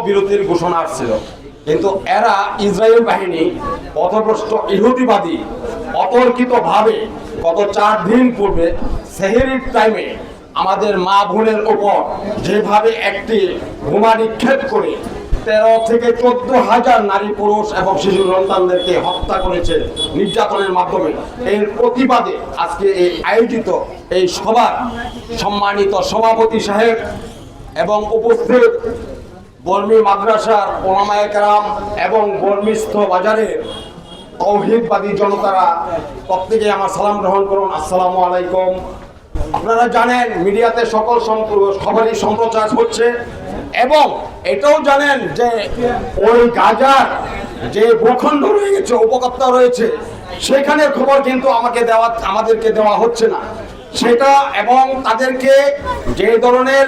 বিরতির ঘোষণা আসছিল, কিন্তু এরা ইসরায়েল বাহিনী পথভ্রষ্ট ইহুদিবাদী অতর্কিতভাবে গত 4 দিন পূর্বে সেহরির টাইমে আমাদের মা বোনের উপর যেভাবে একটি বোমা নিক্ষেপ করে 13 থেকে 14,000 নারী পুরুষ এবং শিশু সন্তানদেরকে হত্যা করেছে নির্যাতনের মাধ্যমে, এর প্রতিবাদে আজকে এই আয়োজিত এই সভার সম্মানিত সভাপতি সাহেব এবং উপস্থিত বর্মি মাদ্রাসার ওলামায়ে কেরাম এবং বর্মিস্থ বাজারের তৌহিদবাদী জনতারা, প্রত্যেকে আমার সালাম গ্রহণ করুন। আসসালামু আলাইকুম। আপনারা জানেন মিডিয়াতে সকল খবরই সম্প্রচার হচ্ছে এবং এটাও জানেন যে ওই গাজার যে ভূখণ্ড রয়েছে, উপত্যকা রয়েছে, সেখানের খবর কিন্তু আমাদেরকে দেওয়া হচ্ছে না সেটা, এবং তাদেরকে যে ধরনের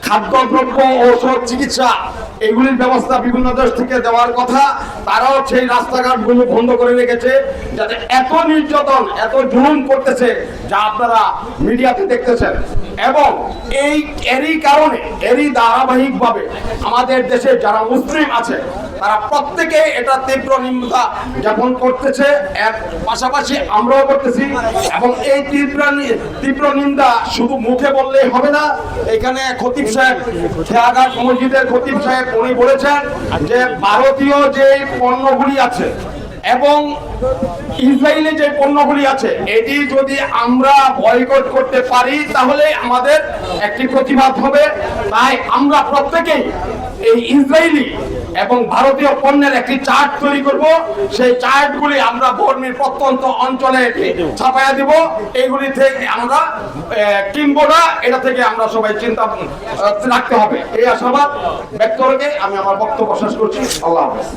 খাদ্যদ্রব্য, ঔষধ, চিকিৎসা এগুলির ব্যবস্থা বিভিন্ন দেশ থেকে দেওয়ার কথা, তারাও সেই রাস্তাঘাটগুলো বন্ধ করে রেখেছে, যাতে এত নির্যাতন, এত জুলুম করতেছে যা আপনারা মিডিয়াতে দেখতেছেন। এবং এরই কারণে, এরই ধারাবাহিকভাবে আমাদের দেশে যারা মুসলিম আছে তারা প্রত্যেকে এটা তীব্র নিন্দা জ্ঞাপন করতেছে, এর পাশাপাশি আমরাও করতেছি। এবং এই তীব্র নিন্দা শুধু মুখে বললেই হবে না, এখানে খতিব সাহেব, খেয়াঘাট মসজিদের খতিব সাহেব উনি বলেছেন যে ভারতীয় যে পণ্যগুলি আছে এবং ইসরায়েলে যে পণ্যগুলি আছে এটি যদি আমরা বয়কট করতে পারি তাহলে আমাদের একটি প্রতিবাদ হবে। তাই আমরা প্রত্যেকেই এই ইসরায়েলি এবং ভারতীয় পণ্যের একটি চার্ট তৈরি করব, সেই চার্টগুলি আমরা বর্মির প্রত্যন্ত অঞ্চলে ছাপাইয়া দিব, এইগুলি থেকে আমরা কিনবো না, এটা থেকে আমরা সবাই চিন্তা রাখতে হবে। এই আশাবাদ ব্যক্ত রেখে আমি আমার বক্তব্য শেষ করছি। আল্লাহ হাফেজ।